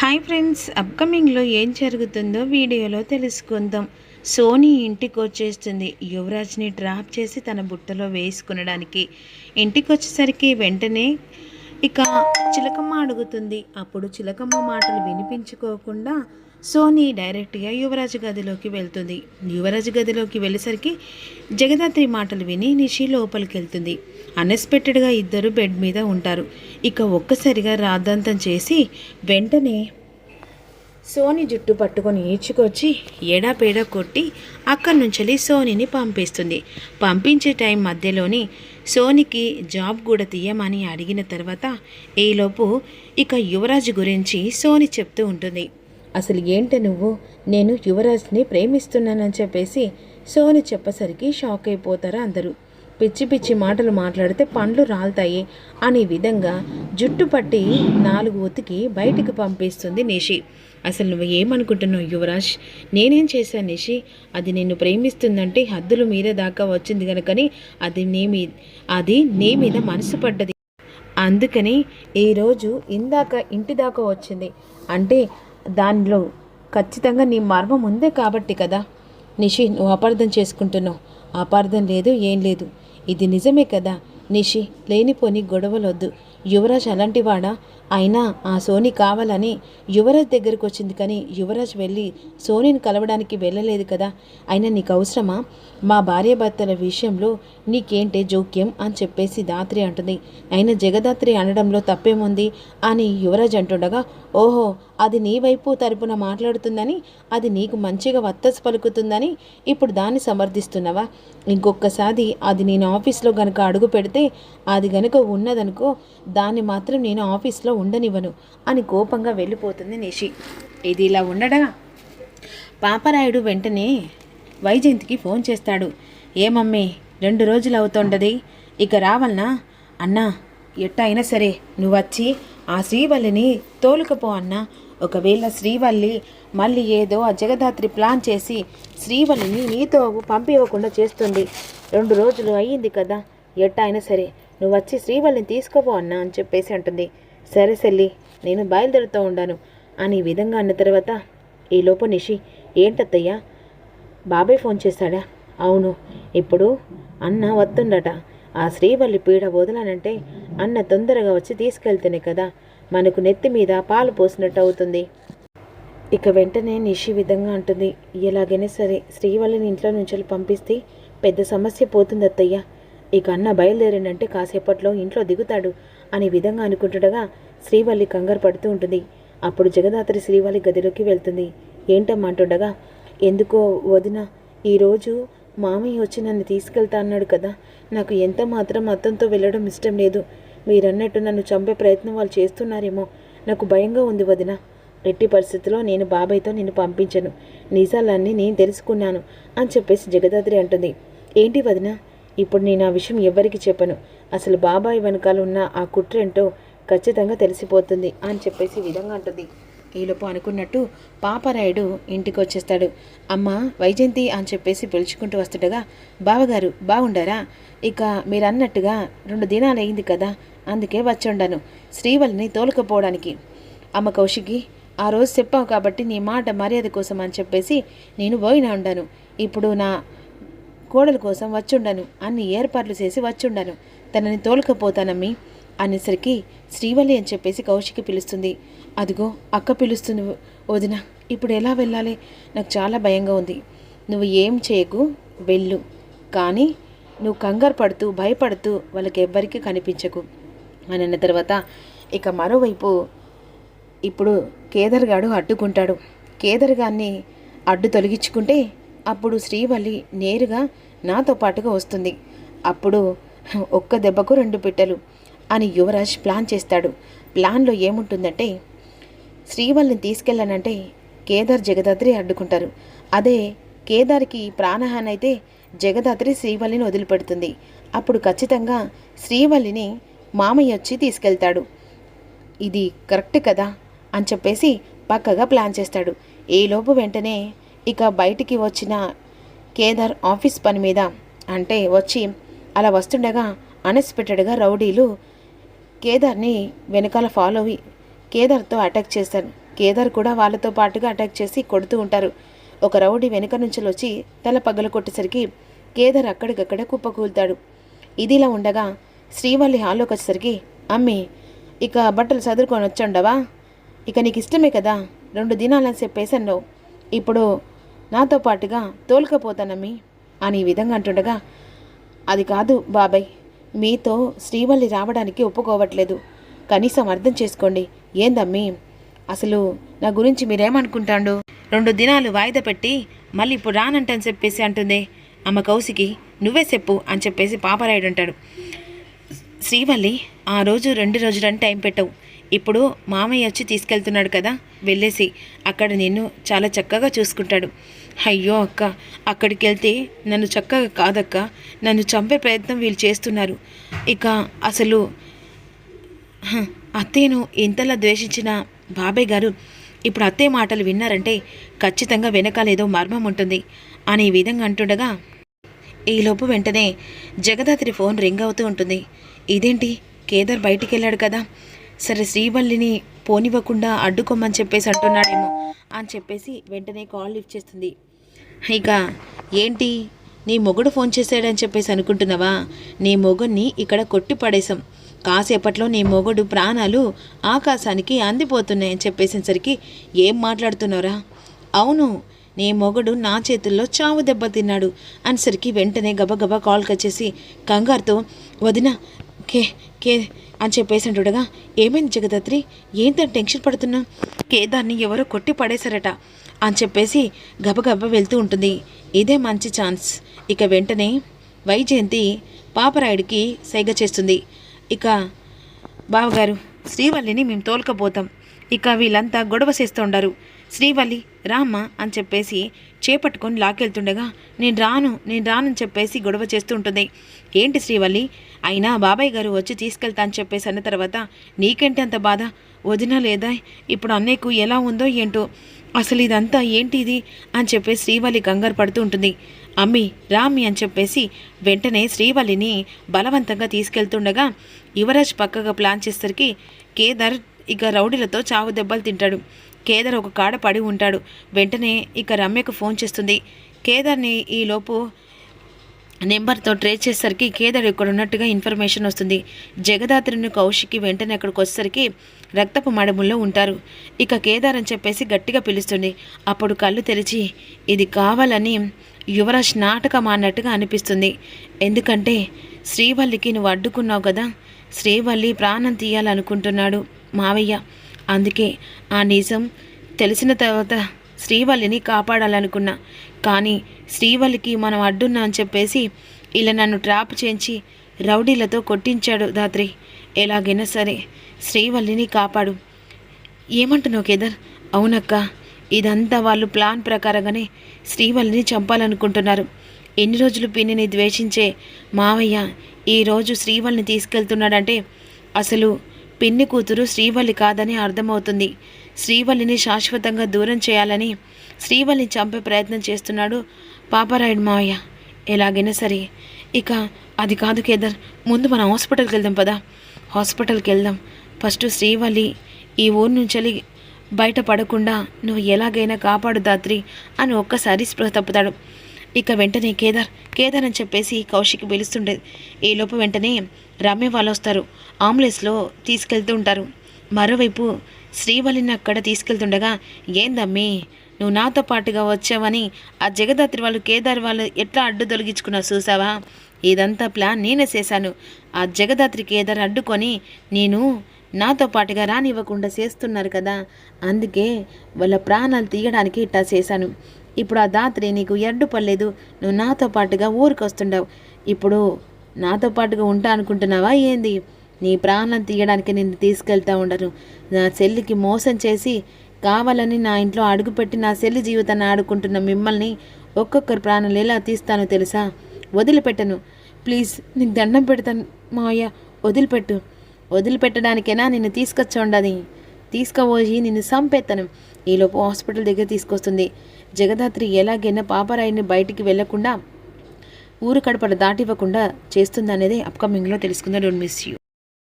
Hi friends, అప్కమింగ్లో ఏం జరుగుతుందో వీడియోలో తెలుసుకుందాం. సోనీ ఇంటికి వచ్చేస్తుంది యువరాజ్ని డ్రాప్ చేసి తన బుట్టలో వేసుకునడానికి. ఇంటికి వచ్చేసరికి వెంటనే ఇక చిలకమ్మ అడుగుతుంది. అప్పుడు చిలకమ్మ మాటలు వినిపించుకోకుండా సోనీ డైరెక్ట్గా యువరాజు గదిలోకి వెళ్తుంది. యువరాజు గదిలోకి వెళ్ళేసరికి జగదాత్రి మాటలు విని నిషి లోపలికి వెళ్తుంది. అన్ఎక్స్పెక్టెడ్గా ఇద్దరు బెడ్ మీద ఉంటారు. ఇక ఒక్కసారిగా రాద్ధాంతం చేసి వెంటనే సోని జుట్టు పట్టుకొని ఈడ్చుకొచ్చి ఏడాపేడా కొట్టి అక్కడి నుంచి సోనీని పంపిస్తుంది. పంపించే టైం మధ్యలోని సోనికి జాబ్ కూడా తీయమని అడిగిన తర్వాత ఈలోపు ఇక యువరాజు గురించి సోని చెప్తూ ఉంటుంది. అసలు ఏంటి నువ్వు, నేను యువరాజ్ని ప్రేమిస్తున్నానని చెప్పేసి సోని చెప్పసరికి షాక్ అయిపోతారు అందరూ. పిచ్చి పిచ్చి మాటలు మాట్లాడితే పండ్లు రాలుతాయి అనే విధంగా జుట్టు పట్టి 4 ఉతికి బయటికి పంపిస్తుంది నిషి. అసలు నువ్వు ఏమనుకుంటున్నావు యువరాజ్? నేనేం చేశాను నిషి? అది నిన్ను ప్రేమిస్తుందంటే హద్దులు మీరే దాకా వచ్చింది కనుకని అది నీ మీద మనసు పడ్డది. అందుకని ఈరోజు ఇంటి దాకా వచ్చింది అంటే దానిలో ఖచ్చితంగా నీ మర్మం ఉందే కాబట్టి కదా. నిషి, నువ్వు అపార్థం చేసుకుంటున్నావు. అపార్థం లేదు, ఏం లేదు, ఇది నిజమే కదా. నిషి, లేనిపోని గొడవలొద్దు. యువరాజ్ అలాంటివాడా? అయినా ఆ సోని కావాలని యువరాజ్ దగ్గరికి వచ్చింది, కానీ యువరాజ్ వెళ్ళి సోనీని కలవడానికి వెళ్ళలేదు కదా. అయినా నీకు అవసరమా? మా భార్యాభర్తల విషయంలో నీకేంటే జోక్యం అని చెప్పేసి దాత్రి అంటుంది. అయినా జగదాత్రి అనడంలో తప్పేముంది అని యువరాజ్ అంటుండగా, ఓహో, అది నీ వైపు తరపున మాట్లాడుతుందని, అది నీకు మంచిగా వత్తసు పలుకుతుందని ఇప్పుడు దాన్ని సమర్థిస్తున్నావా? ఇంకొకసారి అది నేను ఆఫీస్లో గనక అడుగు పెడితే, అది గనుక ఉన్నదనుకో, దాన్ని మాత్రం నేను ఆఫీస్లో ఉండనివ్వను అని కోపంగా వెళ్ళిపోతుంది నిషి. ఇది ఇలా ఉండగా పాపరాయుడు వెంటనే వైజయంతికి ఫోన్ చేస్తాడు. ఏమమ్మే, 2 రోజులు అవుతుండది, ఇక రావాలనా? అన్నా, ఎట్ట అయినా సరే నువ్వు వచ్చి ఆ శ్రీవల్లిని తోలుకపో అన్నా. ఒకవేళ శ్రీవల్లి మళ్ళీ ఏదో ఆ జగదాత్రి ప్లాన్ చేసి శ్రీవల్లిని నీతో పంపివ్వకుండా చేస్తుంది. 2 రోజులు అయ్యింది కదా, ఎట్ట అయినా సరే నువ్వు వచ్చి శ్రీవల్లిని తీసుకోపో అన్నా అని చెప్పేసి అంటుంది. సరే సెల్లి, నేను బయలుదేరుతూ ఉండాను అని విధంగా అన్న తర్వాత ఈలోపు నిషి, ఏంటత్తయ్యా, బాబాయ్ ఫోన్ చేశాడా? అవును, ఇప్పుడు అన్న వస్తుండట. ఆ శ్రీవల్లి పీడ వదలనంటే అన్న తొందరగా వచ్చి తీసుకెళ్తేనే కదా మనకు నెత్తి మీద పాలు పోసినట్టు అవుతుంది. ఇక వెంటనే నిషి విధంగా అంటుంది. ఎలాగైనా సరే శ్రీవల్లిని ఇంట్లో నుంచి పంపిస్తే పెద్ద సమస్య పోతుంది అత్తయ్య. ఇక అన్న బయలుదేరిందంటే కాసేపట్లో ఇంట్లో దిగుతాడు అనే విధంగా అనుకుంటుండగా శ్రీవల్లి కంగారు పడుతూ ఉంటుంది. అప్పుడు జగదాత్రి శ్రీవల్లి గదిలోకి వెళ్తుంది. ఏంటమ్మా అంటుండగా, ఎందుకో వదిన, ఈరోజు మామయ్య వచ్చి నన్ను తీసుకెళ్తా అన్నాడు కదా, నాకు ఎంత మాత్రం అతనితో వెళ్ళడం ఇష్టం లేదు. మీరన్నట్టు నన్ను చంపే ప్రయత్నం వాళ్ళు చేస్తున్నారేమో, నాకు భయంగా ఉంది వదిన. ఎట్టి పరిస్థితుల్లో నేను బాబాయ్తో నిన్ను పంపించను, నిజాలన్నీ నేను తెలుసుకున్నాను అని చెప్పేసి జగదాత్రి అంటుంది. ఏంటి వదిన, ఇప్పుడు నేను ఆ విషయం ఎవరికి చెప్పను. అసలు బాబాయ్ వెనకాల ఉన్న ఆ కుట్రేంటో ఖచ్చితంగా తెలిసిపోతుంది అని చెప్పేసి విధంగా అంటుంది. ఈలోపు అనుకున్నట్టు పాపరాయుడు ఇంటికి వచ్చేస్తాడు. అమ్మ వైజయంతి అని చెప్పేసి పిలుచుకుంటూ వస్తుండగా, బావగారు బాగుండారా? ఇక మీరు అన్నట్టుగా 2 దినాలు అయింది కదా, అందుకే వచ్చి ఉండాను శ్రీవల్లిని తోలుకపోవడానికి. అమ్మ కౌశికి, ఆ రోజు చెప్పావు కాబట్టి నీ మాట మర్యాద కోసం అని చెప్పేసి నేను పోయినా ఉండాను. ఇప్పుడు నా కోడల కోసం వచ్చుండను, అన్ని ఏర్పాట్లు చేసి వచ్చుండను, తనని తోలుకపోతానమ్మి అనేసరికి శ్రీవల్లి అని చెప్పేసి కౌశికి పిలుస్తుంది. అదిగో అక్క పిలుస్తుంది వదిన, ఇప్పుడు ఎలా వెళ్ళాలి? నాకు చాలా భయంగా ఉంది. నువ్వు ఏం చేయకు, వెళ్ళు, కానీ నువ్వు కంగారు పడుతూ భయపడుతూ వాళ్ళకి ఎవ్వరికీ కనిపించకు అని అన్న తర్వాత ఇక మరోవైపు ఇప్పుడు కేదార్ గాడు అడ్డుకుంటాడు. కేదార్ గారిని అడ్డు తొలగించుకుంటే అప్పుడు శ్రీవల్లి నేరుగా నాతో పాటుగా వస్తుంది. అప్పుడు ఒక్క దెబ్బకు 2 పిట్టలు అని యువరాజ్ ప్లాన్ చేస్తాడు. ప్లాన్లో ఏముంటుందంటే, శ్రీవల్లిని తీసుకెళ్ళానంటే కేదార్ జగదాత్రి అడ్డుకుంటారు. అదే కేదార్కి ప్రాణహాని అయితే జగదాత్రి శ్రీవల్లిని వదిలిపెడుతుంది. అప్పుడు ఖచ్చితంగా శ్రీవల్లిని మామయ్య వచ్చి తీసుకెళ్తాడు. ఇది కరెక్ట్ కదా అని చెప్పేసి పక్కగా ప్లాన్ చేస్తాడు. ఈలోపు వెంటనే ఇక బయటికి వచ్చిన కేదార్ ఆఫీస్ పని మీద అంటే వచ్చి అలా వస్తుండగా అన్ఎక్స్పెక్టెడ్గా రౌడీలు కేదార్ని వెనకాల ఫాలో అయ్యి కేదార్తో అటాక్ చేశారు. కేదార్ కూడా వాళ్ళతో పాటుగా అటాక్ చేసి కొడుతూ ఉంటారు. ఒక రౌడీ వెనుక నుంచి వచ్చి తల పగల కొట్టేసరికి కేదార్ అక్కడికక్కడే కుప్పకూలుతాడు. ఇదిలా ఉండగా శ్రీవల్లి హాల్లోకి వచ్చేసరికి, అమ్మి ఇక బట్టలు చదువుకొని వచ్చుండవా? ఇక నీకు ఇష్టమే కదా, 2 దినాలని చెప్పేసన్నావు, ఇప్పుడు నాతో పాటుగా తోలుకపోతానమ్మి అని ఈ విధంగా అంటుండగా, అది కాదు బాబాయ్, మీతో శ్రీవల్లి రావడానికి ఒప్పుకోవట్లేదు, కనీసం అర్థం చేసుకోండి. ఏందమ్మీ అసలు నా గురించి మీరేమనుకుంటాండు? 2 దినాలు వాయిదా పెట్టి మళ్ళీ ఇప్పుడు రానంటని చెప్పేసి అంటుంది. అమ్మ కౌశికి నువ్వే చెప్పు అని చెప్పేసి పాపరాయుడు అంటాడు. శ్రీవల్లి ఆ రోజు 2 రోజులని టైం పెట్టవు, ఇప్పుడు మామయ్య వచ్చి తీసుకెళ్తున్నాడు కదా, వెళ్ళేసి అక్కడ నిన్ను చాలా చక్కగా చూసుకుంటాడు. అయ్యో అక్క, అక్కడికి వెళ్తే నన్ను చక్కగా కాదక్క, నన్ను చంపే ప్రయత్నం వీళ్ళు చేస్తున్నారు. ఇక అసలు అత్తయ్యను ఇంతలా ద్వేషించిన బాబాయ్ గారు ఇప్పుడు అత్తయ్య మాటలు విన్నారంటే ఖచ్చితంగా వెనకాలేదో మర్మం ఉంటుంది అని ఈ విధంగా అంటుండగా, ఈలోపు వెంటనే జగదాత్రి ఫోన్ రింగ్ అవుతూ ఉంటుంది. ఇదేంటి, కేదార్ బయటికి వెళ్ళాడు కదా, సరే శ్రీవల్లిని పోనివ్వకుండా అడ్డుకోమని చెప్పేసి అంటున్నాడేమో అని చెప్పేసి వెంటనే కాల్ లిఫ్ట్ చేస్తుంది. ఇక ఏంటి నీ మొగుడు ఫోన్ చేశాడని చెప్పేసి అనుకుంటున్నావా? నీ మొగుడిని ఇక్కడ కొట్టి పడేశాం, కాసేపట్లో నీ మొగుడు ప్రాణాలు ఆకాశానికి అందిపోతున్నాయని చెప్పేసేసరికి ఏం మాట్లాడుతున్నారా? అవును, నీ మొగుడు నా చేతుల్లో చావు దెబ్బ తిన్నాడు అనేసరికి వెంటనే గబగబా కాల్కి వచ్చేసి కంగారుతో, వదిన కే కే అని చెప్పేసి అంటుండగా, ఏమైంది జగదాత్రి, ఏంటని టెన్షన్ పడుతున్నా? కేదార్ని ఎవరో కొట్టి పడేశారట అని చెప్పేసి గబగబా వెళ్తూ ఉంటుంది. ఇదే మంచి ఛాన్స్. ఇక వెంటనే వైజయంతి పాపరాయుడికి సైగ చేస్తుంది. ఇక బావగారు శ్రీవల్లిని మేము తోలుకపోతాం, ఇక వీళ్ళంతా గొడవ చేస్తుండారు, శ్రీవల్లి రామ్మ అని చెప్పేసి చేపట్టుకొని లాకెళ్తుండగా, నేను రాను అని చెప్పేసి గొడవ చేస్తూ ఉంటుంది. ఏంటి శ్రీవల్లి, అయినా బాబాయ్ గారు వచ్చి తీసుకెళ్తా అని చెప్పేసి అన్న తర్వాత నీకేంటి అంత బాధ? వదిన లేదా ఇప్పుడు అన్నయ్యకు ఎలా ఉందో ఏంటో, అసలు ఇదంతా ఏంటి ఇది అని చెప్పేసి శ్రీవల్లి కంగారు పడుతూ ఉంటుంది. అమ్మి రామ్మి అని చెప్పేసి వెంటనే శ్రీవల్లిని బలవంతంగా తీసుకెళ్తుండగా యువరాజ్ పక్కగా ప్లాన్ చేసరికి కేదార్ ఇక రౌడీలతో చావు దెబ్బలు తింటాడు. కేదార్ ఒక కాడ పడి ఉంటాడు. వెంటనే ఇక రమ్యకు ఫోన్ చేస్తుంది. కేదార్ని ఈలోపు నెంబర్తో ట్రేస్ చేసేసరికి కేదార్ ఇక్కడ ఉన్నట్టుగా ఇన్ఫర్మేషన్ వస్తుంది. జగదాత్రిని కౌశికి వెంటనే అక్కడికి వచ్చేసరికి రక్తపు మడముల్లో ఉంటారు. ఇక కేదార్ అని చెప్పేసి గట్టిగా పిలుస్తుంది. అప్పుడు కళ్ళు తెరిచి ఇది కావాలని యువరాజ్ నాటకం అన్నట్టుగా అనిపిస్తుంది. ఎందుకంటే శ్రీవల్లికి నువ్వు అడ్డుకున్నావు కదా, శ్రీవల్లి ప్రాణం తీయాలనుకుంటున్నాడు మావయ్య, అందుకే ఆ నిజం తెలిసిన తర్వాత శ్రీవల్లిని కాపాడాలనుకున్నా, కానీ శ్రీవల్లికి మనం అడ్డున్నా అని చెప్పేసి ఇలా నన్ను ట్రాప్ చేయించి రౌడీలతో కొట్టించాడు దాత్రి. ఎలాగైనా సరే శ్రీవల్లిని కాపాడు. ఏమంటున్నావు కేదార్? అవునక్క, ఇదంతా వాళ్ళు ప్లాన్ ప్రకారంగానే శ్రీవల్లిని చంపాలనుకుంటున్నారు. ఎన్ని రోజులు పిన్నిని ద్వేషించే మావయ్య ఈరోజు శ్రీవల్లిని తీసుకెళ్తున్నాడంటే అసలు పిన్ని కూతురు శ్రీవల్లి కాదని అర్థమవుతుంది. శ్రీవల్లిని శాశ్వతంగా దూరం చేయాలని శ్రీవల్లిని చంపే ప్రయత్నం చేస్తున్నాడు పాపరాయుడు మావయ్య. ఎలాగైనా సరే ఇక అది కాదు కేదార్, ముందు మనం హాస్పిటల్కి వెళ్దాం పదా. హాస్పిటల్కి వెళ్దాం, ఫస్ట్ శ్రీవల్లి ఈ ఊరు నుంచి బయటపడకుండా నువ్వు ఎలాగైనా కాపాడు దాత్రి అని ఒక్కసారి స్పృహ తప్పుతాడు. ఇక వెంటనే కేదార్ అని చెప్పేసి కౌశిక్ పిలుస్తుండేది. ఈలోపు వెంటనే రమ్య వాళ్ళు వస్తారు, అంబులెన్స్లో తీసుకెళ్తూ ఉంటారు. మరోవైపు శ్రీవల్లిని అక్కడ తీసుకెళ్తుండగా, ఏందమ్మీ నువ్వు నాతో పాటుగా వచ్చావని ఆ జగదాత్రి వాళ్ళు కేదార్ వాళ్ళు ఎట్లా అడ్డు తొలగించుకున్నావు చూసావా? ఇదంతా ప్లాన్ నేనే చేశాను. ఆ జగదాత్రి కేదార్ అడ్డుకొని నేను నాతో పాటుగా రానివ్వకుండా చేస్తున్నారు కదా, అందుకే వాళ్ళ ప్రాణాలు తీయడానికి ఇట్టా చేశాను. ఇప్పుడు ఆ దాత్రి నీకు అడ్డుపడలేదు, నువ్వు నాతో పాటుగా ఊరికి వస్తుండవు. ఇప్పుడు నాతో పాటుగా ఉంటా అనుకుంటున్నావా ఏంది? నీ ప్రాణం తీయడానికి నిన్ను తీసుకెళ్తా ఉండరు. నా చెల్లికి మోసం చేసి కావాలని నా ఇంట్లో అడుగుపెట్టి నా చెల్లి జీవితాన్ని ఆడుకుంటున్న మిమ్మల్ని ఒక్కొక్కరి ప్రాణాలు ఎలా తీస్తానో తెలుసా? వదిలిపెట్టను, ప్లీజ్ నీకు దండం పెడతాను మావయ్య, వదిలిపెట్టడానికైనా నిన్ను తీసుకొచ్చి తీసుకుపోయి నిన్ను చంపేస్తాను. ఈలోపు హాస్పిటల్ దగ్గర తీసుకొస్తుంది. జగదాత్రి ఎలాగైనా పాపరాయిని బయటికి వెళ్లకుండా ఊరు కడపడ దాటివ్వకుండా చేస్తుందనేది అప్కమింగ్లో తెలుసుకుందాం. Don't miss you.